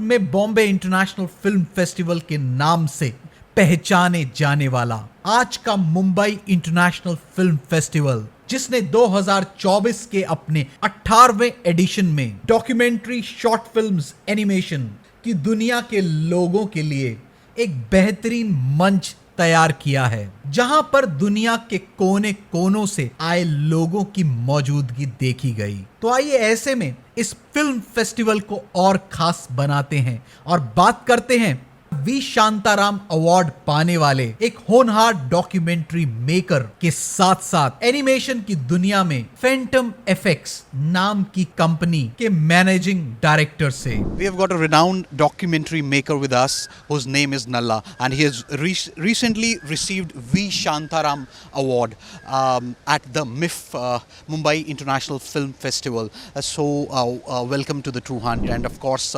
में Bombay international film festival के नाम से पहचाने जाने वाला आज का मुंबई इंटरनेशनल फिल्म फेस्टिवल, जिसने 2024 के अपने 18वें एडिशन में डॉक्यूमेंट्री, शॉर्ट फिल्म्स, एनिमेशन की दुनिया के लोगों के लिए एक बेहतरीन मंच तैयार किया है, जहां पर दुनिया के कोने कोनों से आए लोगों की मौजूदगी देखी गई। तो आइए ऐसे में इस फिल्म फेस्टिवल को और खास बनाते हैं और बात करते हैं वी शांताराम अवार्ड पाने वाले एक होनहार डॉक्यूमेंट्री मेकर के साथ साथ एनिमेशन की दुनिया में फैंटम एफेक्ट्स नाम की कंपनी के मैनेजिंग डायरेक्टर से। We have got a renowned documentary maker with us whose name is Nalla, and he has recently received V Shantaram Award at the MIFF Mumbai International Film Festival. Welcome to the True Hunt, and of course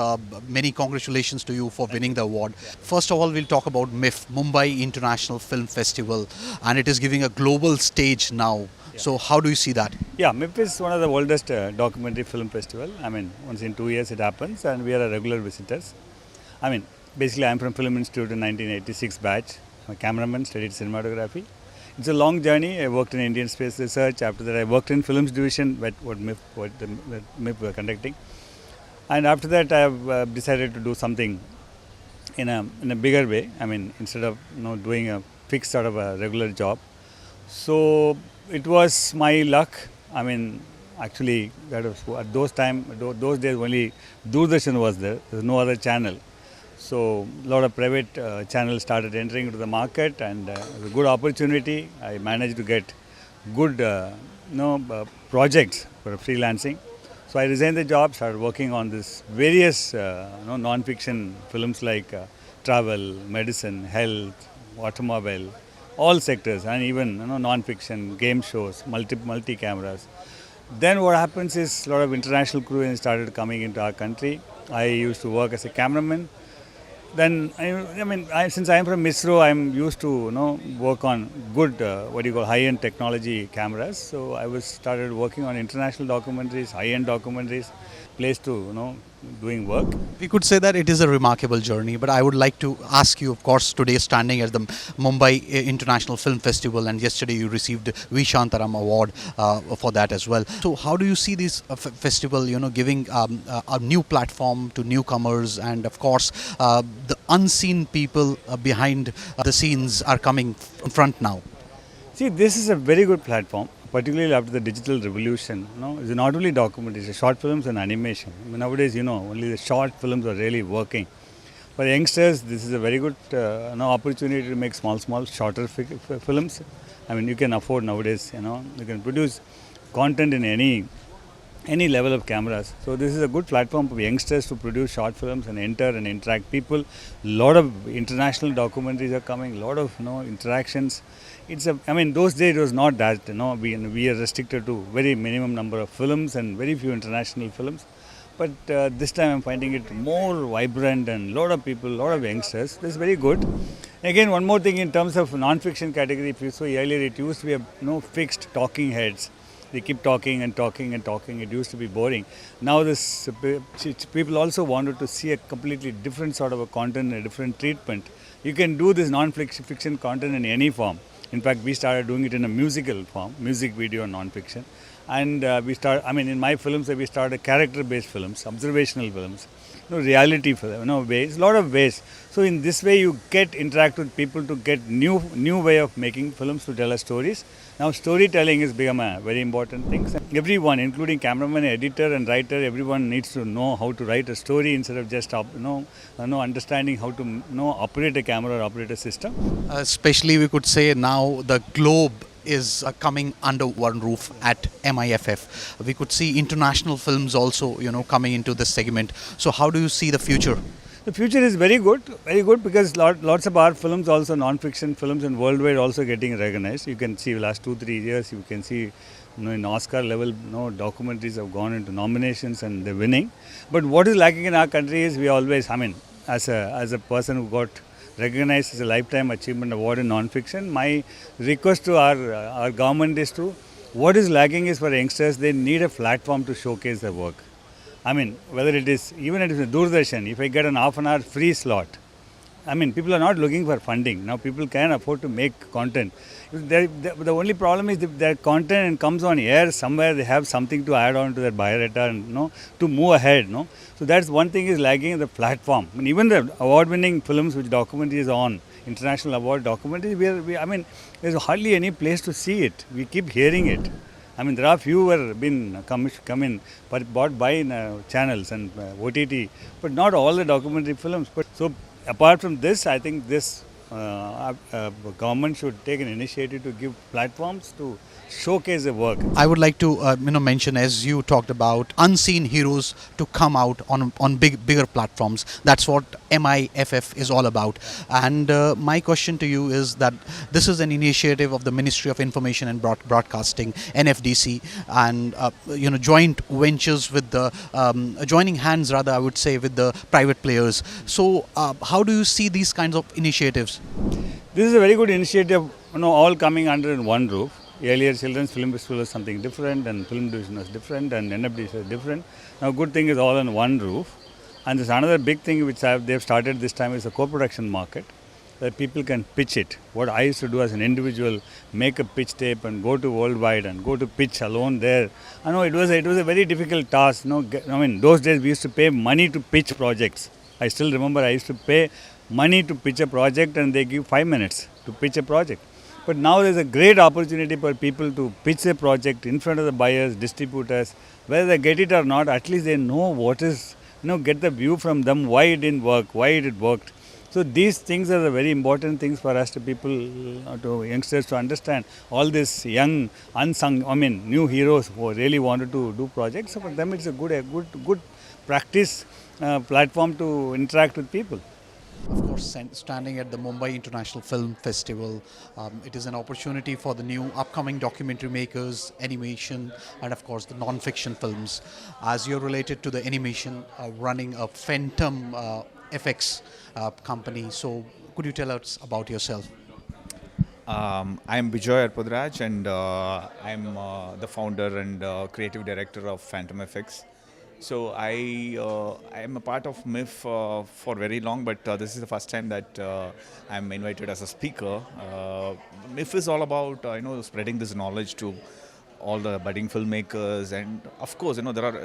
many congratulations to you for winning the award. First of all, we'll talk about MIFF, Mumbai International Film Festival, and it is giving a global stage now. Yeah. So how do you see that? Yeah, MIFF is one of the oldest documentary film festival. I mean, once in 2 years it happens, and we are a regular visitors. I mean, basically I'm from Film Institute in 1986 batch. I'm a cameraman, studied cinematography. It's a long journey. I worked in Indian Space Research. After that I worked in Films Division, what MIFF were conducting. And after that I have decided to do something in a bigger way. I mean, instead of doing a fixed sort of a regular job. So it was my luck. I mean, actually that was at those days only Doordarshan was there. There was no other channel. So a lot of private channels started entering into the market, and it was a good opportunity. I managed to get good projects for freelancing. So I resigned the job, started working on this various non-fiction films like travel, medicine, health, automobile, all sectors, and even non-fiction, game shows, multi cameras. Then what happens is a lot of international crew started coming into our country. I used to work as a cameraman. Then since I am from ISRO, I am used to work on good high-end technology cameras. So I started working on international documentaries, high-end documentaries, place to doing work. We could say that it is a remarkable journey, but I would like to ask you, of course, today standing at the Mumbai International Film Festival, and yesterday you received V Shantaram Award for that as well. So how do you see this festival, giving a new platform to newcomers, and of course the unseen people behind the scenes are coming front now? See, this is a very good platform, particularly after the digital revolution. It's not only documentaries, it's short films and animation. I mean, nowadays, only the short films are really working. For youngsters, this is a very good opportunity to make small, shorter films. I mean, you can afford nowadays, you can produce content in any level of cameras. So this is a good platform for youngsters to produce short films and enter and interact people. A lot of international documentaries are coming, a lot of interactions. Those days it was not that, we are restricted to very minimum number of films and very few international films. But this time I'm finding it more vibrant, and a lot of people, a lot of youngsters. This is very good. Again, one more thing in terms of non-fiction category, if you saw earlier, it used to be fixed talking heads. They keep talking and talking and talking. It used to be boring. Now people also wanted to see a completely different sort of a content, a different treatment. You can do this non-fiction content in any form. In fact, we started doing it in a musical form, music video non-fiction. And in my films, we started character-based films, observational films, reality films, ways, a lot of ways. So in this way, you interact with people to get new way of making films to tell us stories. Now storytelling has become a very important thing. Everyone, including cameraman, editor and writer, everyone needs to know how to write a story instead of just understanding how to operate a camera or operate a system. Especially we could say now the globe is coming under one roof at MIFF. We could see international films also, coming into this segment. So how do you see the future? The future is very good because lots of our films, also non-fiction films and worldwide, also getting recognized. You can see the last 2-3 years, you can see in Oscar level, documentaries have gone into nominations and they're winning. But what is lacking in our country is we always, as a person who got recognized as a Lifetime Achievement Award in non-fiction, my request to our government is what is lacking is for youngsters, they need a platform to showcase their work. I mean, whether it is, even it is a Doordarshan, if I get an half an hour free slot, I mean, people are not looking for funding. Now people can afford to make content. The only problem is if their content comes on air somewhere, they have something to add on to their biodata and to move ahead. No, so that's one thing is lagging in the platform. I mean, even the award-winning films which documentary is on, international award documentary, I mean, there's hardly any place to see it. We keep hearing it. I mean, there are few were been bought by channels and OTT, but not all the documentary films. But so apart from this, I think this government should take an initiative to give platforms to showcase the work. I would like to mention, as you talked about, unseen heroes to come out on bigger platforms. That's what MIFF is all about. And my question to you is that this is an initiative of the Ministry of Information and Broadcasting, NFDC, and joint ventures with the joining hands, rather I would say, with the private players. So how do you see these kinds of initiatives? This is a very good initiative. All coming under one roof. Earlier, Children's Film Festival was something different, and Film Division was different, and NFDC was different. Now, good thing is all on one roof. And there's another big thing which they've started this time is the co-production market, where people can pitch it. What I used to do as an individual, make a pitch tape and go to worldwide and go to pitch alone there. I know it was a very difficult task. I mean, those days we used to pay money to pitch projects. I still remember I used to pay money to pitch a project, and they give 5 minutes to pitch a project. But now there's a great opportunity for people to pitch a project in front of the buyers, distributors. Whether they get it or not, at least they know what is, get the view from them, why it didn't work, why it worked. So these things are the very important things for us to people, to youngsters to understand. All these young, unsung, new heroes who really wanted to do projects. So for them it's a good practice platform to interact with people. Of course, standing at the Mumbai International Film Festival, it is an opportunity for the new upcoming documentary makers, animation, and of course the non-fiction films. As you're related to the animation, running a Phantom FX company, so could you tell us about yourself? I'm Bejoy Arputharaj, and I'm the founder and creative director of Phantom FX. So I am a part of MIFF for very long, but this is the first time that I'm invited as a speaker. MIFF is all about spreading this knowledge to all the budding filmmakers, and of course there are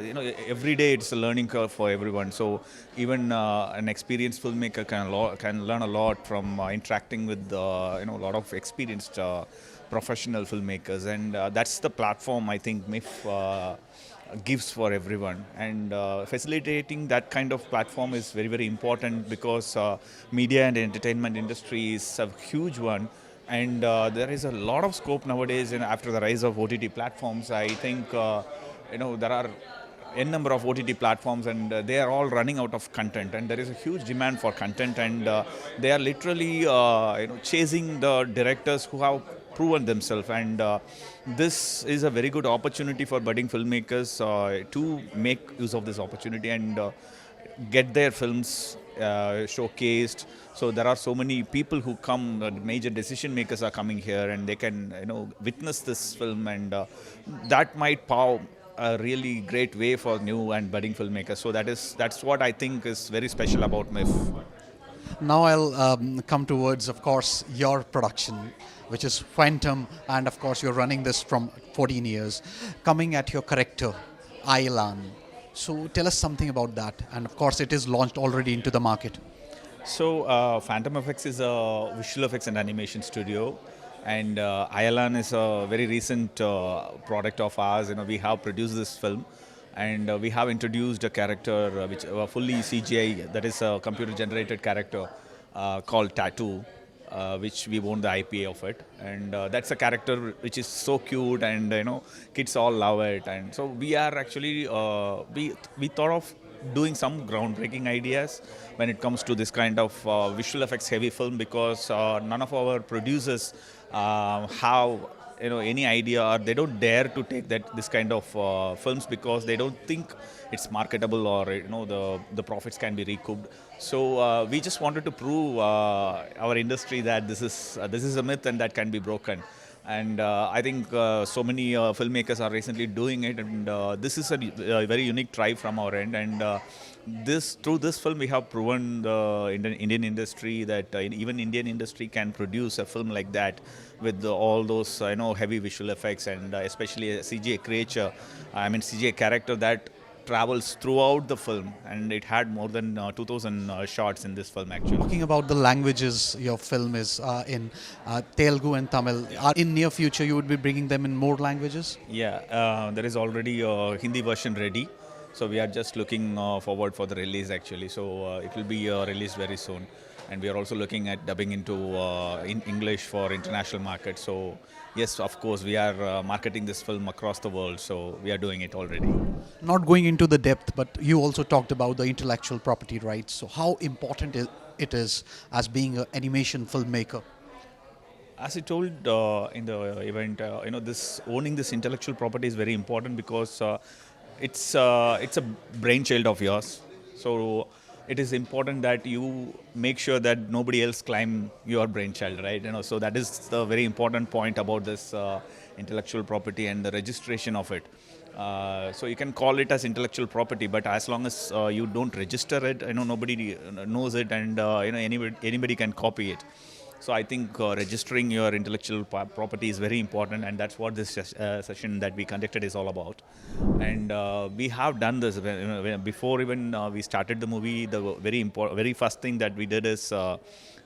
every day it's a learning curve for everyone. So even an experienced filmmaker can learn a lot from interacting with a lot of experienced professional filmmakers, and that's the platform I think MIFF gives for everyone, and facilitating that kind of platform is very, very important, because media and entertainment industry is a huge one, and there is a lot of scope nowadays. And after the rise of OTT platforms, I think there are n number of OTT platforms, and they are all running out of content, and there is a huge demand for content, and they are literally chasing the directors who have proven themselves, and this is a very good opportunity for budding filmmakers to make use of this opportunity and get their films showcased. So there are so many people who come, major decision makers are coming here, and they can witness this film, and that might power a really great way for new and budding filmmakers. So that's what I think is very special about MIFF. Now I'll come towards, of course, your production, which is Phantom, and of course you're running this from 14 years, coming at your character, Ailan. So tell us something about that, and of course it is launched already into the market. So Phantom FX is a visual effects and animation studio, and Ailan is a very recent product of ours. We have produced this film, and we have introduced a character which fully CGI, that is a computer generated character called Tattoo, which we own the IP of it, and that's a character which is so cute, and kids all love it. And so we are actually we thought of doing some groundbreaking ideas when it comes to this kind of visual effects heavy film, because none of our producers have any idea, or they don't dare to take this kind of films, because they don't think it's marketable, or the profits can be recouped. So we just wanted to prove our industry that this is a myth and that can be broken. And I think so many filmmakers are recently doing it, and this is a very unique try from our end. And this through this film, we have proven the Indian industry that even Indian industry can produce a film like that with all those heavy visual effects, and especially a CGI creature, I mean CGI character that travels throughout the film, and it had more than 2000 shots in this film actually. Talking about the languages your film is in, Telugu and Tamil. In near future, you would be bringing them in more languages? Yeah, there is already a Hindi version ready. So we are just looking forward for the release actually. So it will be released very soon. And we are also looking at dubbing into in English for international market. So yes, of course, we are marketing this film across the world. So we are doing it already. Not going into the depth, but you also talked about the intellectual property rights. So how important it is as being an animation filmmaker? As I told in the event, this owning this intellectual property is very important because it's a brainchild of yours. So it is important that you make sure that nobody else claim your brainchild, right? So that is the very important point about this intellectual property and the registration of it. So you can call it as intellectual property, but as long as you don't register it, nobody knows it, and anybody can copy it. So I think registering your intellectual property is very important, and that's what this session that we conducted is all about. And we have done this before even we started the movie. The very first thing that we did is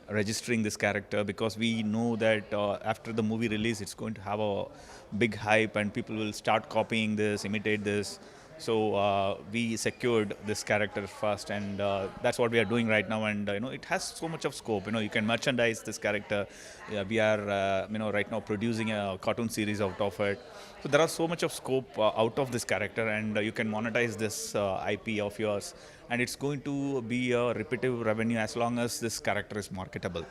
registering this character, because we know that after the movie release, it's going to have a big hype, and people will start copying this, imitate this. So we secured this character first, and that's what we are doing right now. And it has so much of scope. You can merchandise this character. We are right now producing a cartoon series out of it. So there are so much of scope out of this character, and you can monetize this IP of yours, and it's going to be a repetitive revenue as long as this character is marketable.